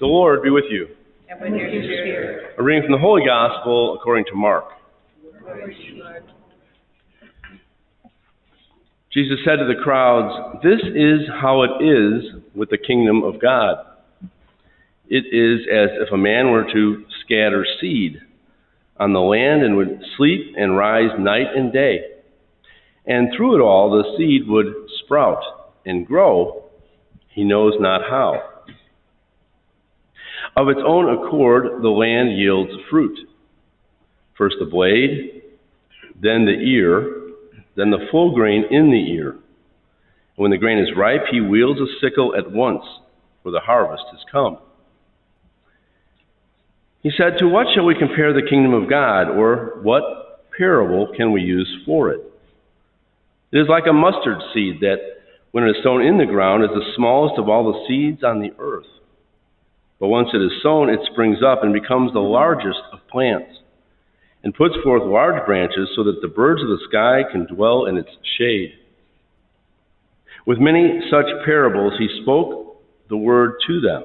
The Lord be with you. And with your spirit. A reading from the Holy Gospel according to Mark. Jesus said to the crowds, "This is how it is with the kingdom of God. It is as if a man were to scatter seed on the land and would sleep and rise night and day. And through it all the seed would sprout and grow, he knows not how. Of its own accord the land yields fruit. First the blade, then the ear, then the full grain in the ear. And when the grain is ripe, he wields a sickle at once, for the harvest has come." He said, "To what shall we compare the kingdom of God, or what parable can we use for it? It is like a mustard seed that, when it is sown in the ground, is the smallest of all the seeds on the earth. But once it is sown, it springs up and becomes the largest of plants, and puts forth large branches so that the birds of the sky can dwell in its shade." With many such parables he spoke the word to them,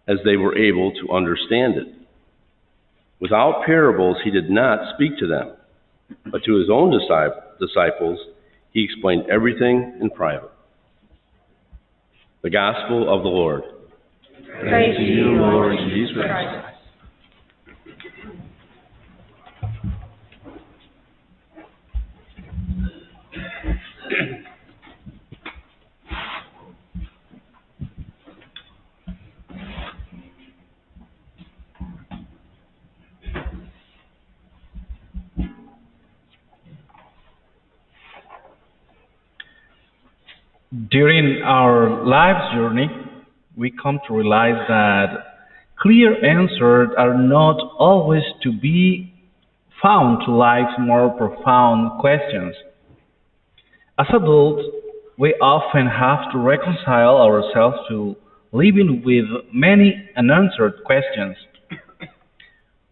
as they were able to understand it. Without parables he did not speak to them, but to his own disciples he explained everything in private. The Gospel of the Lord. Praise to you, Lord Jesus Christ. During our life's journey, we come to realize that clear answers are not always to be found to life's more profound questions. As adults, we often have to reconcile ourselves to living with many unanswered questions.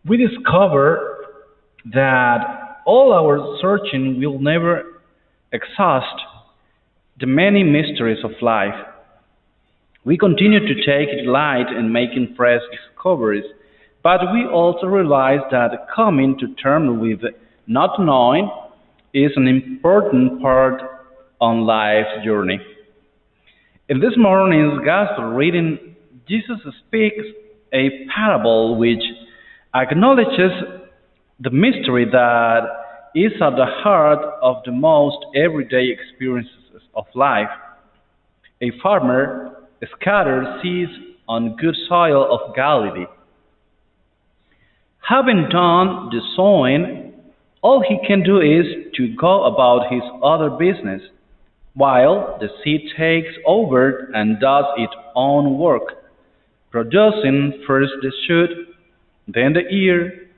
We discover that all our searching will never exhaust the many mysteries of life. We continue to take delight in making fresh discoveries, but we also realize that coming to terms with not knowing is an important part on life's journey. In this morning's gospel reading, Jesus speaks a parable which acknowledges the mystery that is at the heart of the most everyday experiences of life. A farmer scatters seeds on good soil of Galilee. Having done the sowing, all he can do is to go about his other business, while the seed takes over and does its own work, producing first the shoot, then the ear,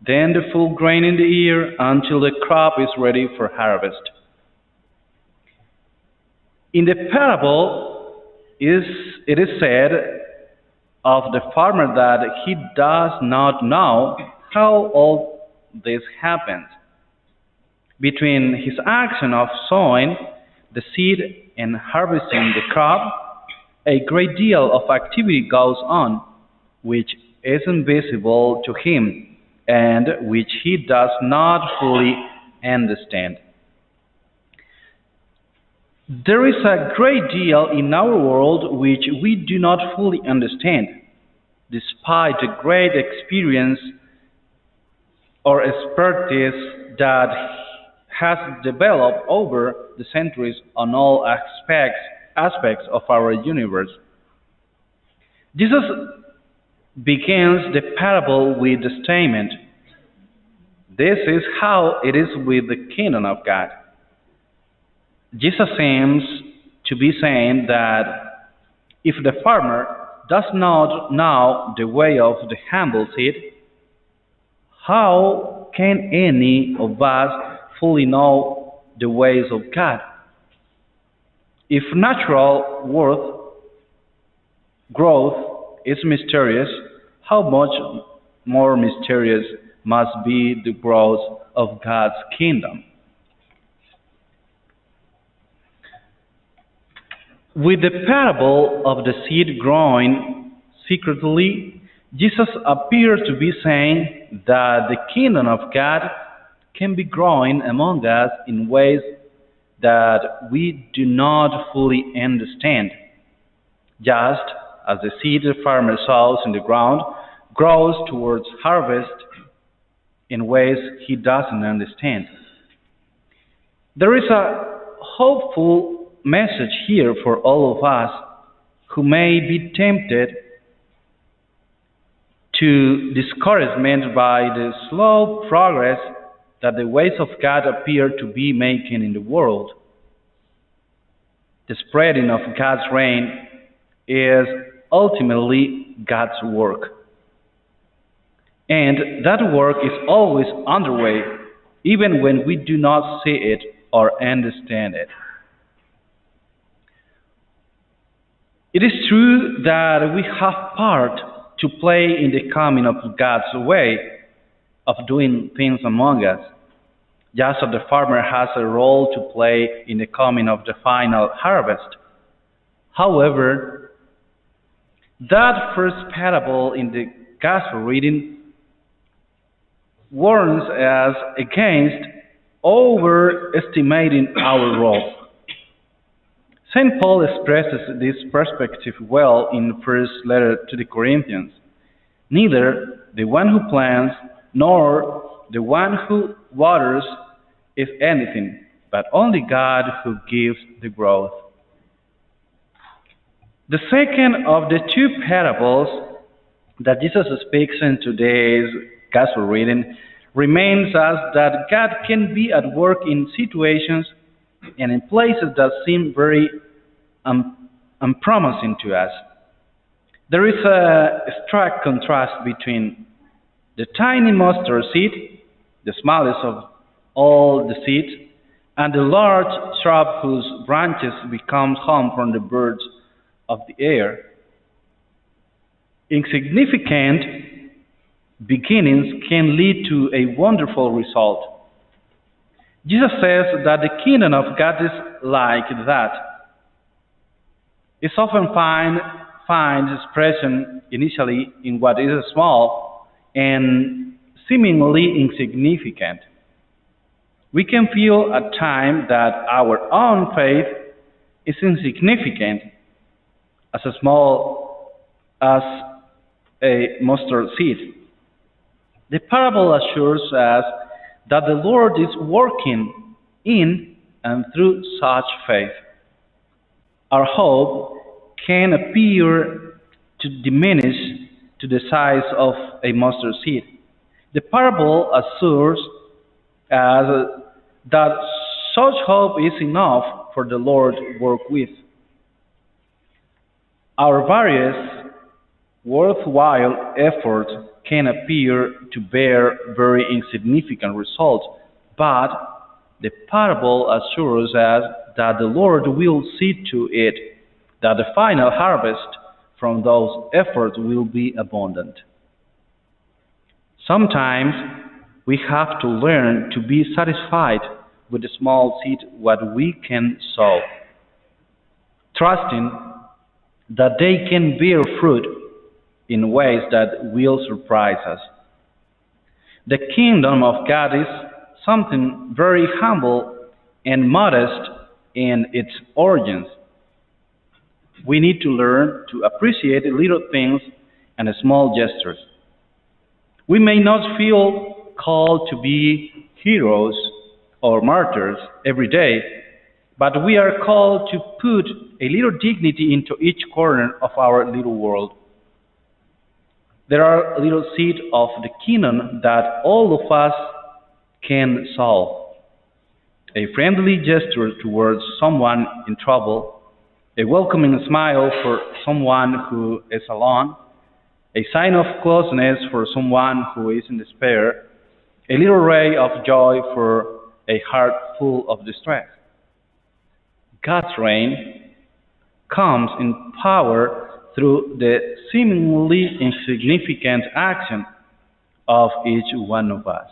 then the full grain in the ear, until the crop is ready for harvest. In the parable, it is said of the farmer that he does not know how all this happens. Between his action of sowing the seed and harvesting the crop, a great deal of activity goes on, which is invisible to him and which he does not fully understand. There is a great deal in our world which we do not fully understand, despite the great experience or expertise that has developed over the centuries on all aspects of our universe. Jesus begins the parable with the statement, "This is how it is with the kingdom of God." Jesus seems to be saying that if the farmer does not know the way of the humble seed, how can any of us fully know the ways of God? If natural growth is mysterious, how much more mysterious must be the growth of God's kingdom? With the parable of the seed growing secretly, Jesus appeared to be saying that the kingdom of God can be growing among us in ways that we do not fully understand. Just as the seed the farmer sows in the ground grows towards harvest in ways he doesn't understand. There is a hopeful message here for all of us who may be tempted to discouragement by the slow progress that the ways of God appear to be making in the world. The spreading of God's reign is ultimately God's work. And that work is always underway, even when we do not see it or understand it. It is true that we have part to play in the coming of God's way of doing things among us, just as the farmer has a role to play in the coming of the final harvest. However, that first parable in the Gospel reading warns us against overestimating our role. St. Paul expresses this perspective well in the first letter to the Corinthians. Neither the one who plants nor the one who waters is anything, but only God who gives the growth. The second of the two parables that Jesus speaks in today's Gospel reading reminds us that God can be at work in situations and in places that seem very unpromising to us. There is a stark contrast between the tiny mustard seed, the smallest of all the seeds, and the large shrub whose branches become home for the birds of the air. Insignificant beginnings can lead to a wonderful result. Jesus says that the kingdom of God is like that. It's often finds expression initially in what is small and seemingly insignificant. We can feel at times that our own faith is insignificant, as small as a mustard seed. The parable assures us that the Lord is working in and through such faith. Our hope can appear to diminish to the size of a mustard seed. The parable assures us that such hope is enough for the Lord to work with. Our various worthwhile efforts can appear to bear very insignificant results, but the parable assures us that the Lord will see to it that the final harvest from those efforts will be abundant. Sometimes we have to learn to be satisfied with the small seed what we can sow, trusting that they can bear fruit in ways that will surprise us. The kingdom of God is something very humble and modest in its origins. We need to learn to appreciate little things and small gestures. We may not feel called to be heroes or martyrs every day, but we are called to put a little dignity into each corner of our little world. There are little seeds of the kingdom that all of us can sow. A friendly gesture towards someone in trouble, a welcoming smile for someone who is alone, a sign of closeness for someone who is in despair, a little ray of joy for a heart full of distress. God's reign comes in power through the seemingly insignificant action of each one of us.